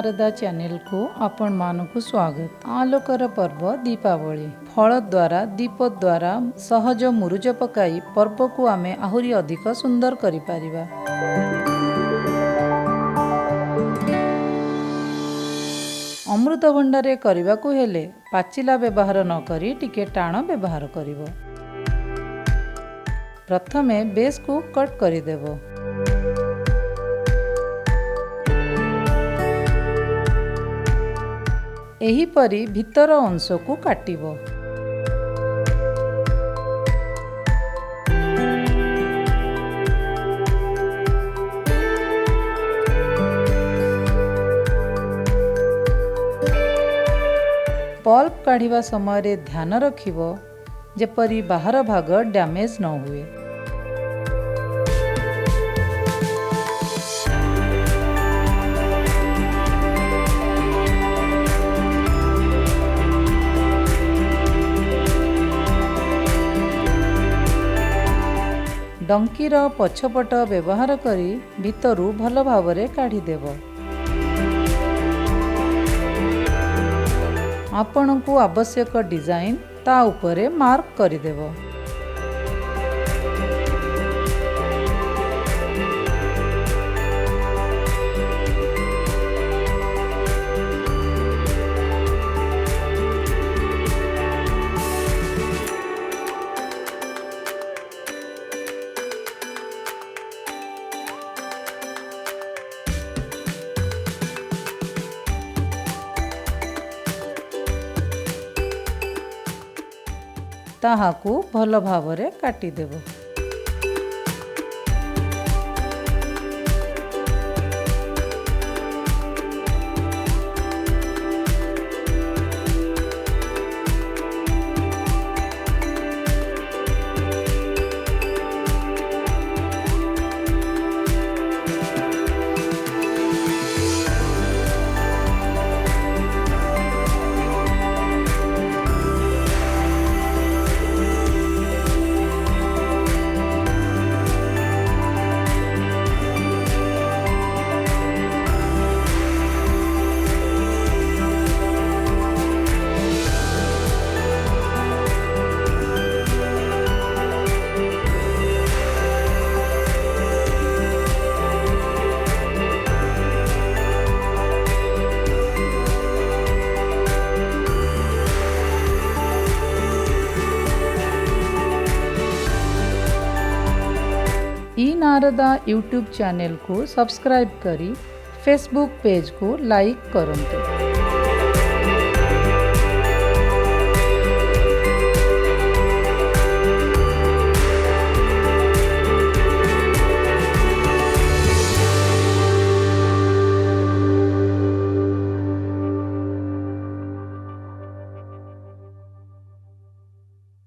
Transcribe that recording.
Narada channel को आपण मानकु स्वागत। आलोकर पर्व दीपावली। फल द्वारा दीप द्वारा सहज मुरुज पकाई पर्व को आमे आहुरी अधिक सुंदर करि पारिबा। अमृतभंडारे करबाकू हेले पाचिला व्यवहार न करी टिके टाण व्यवहार करिवो। प्रथमे बेस को कट करि देबो। एहीपरि भितर अंश को काटिबो। पल्प काढ़िबा समय रे ध्यान रखिबो जेपरि बाहर भाग डैमेज न हुए। डंकीर पछपट व्यवहार करी भितरु भल भावरे काढ़ी देबो। आपनकु आवश्यक डिजाइन ता उपरे मार्क करि देबो। ताहाकू भल भावरे काटी देबो। ई नारदा यूट्यूब चैनल को सब्सक्राइब करी फेसबुक पेज को लाइक करंतु।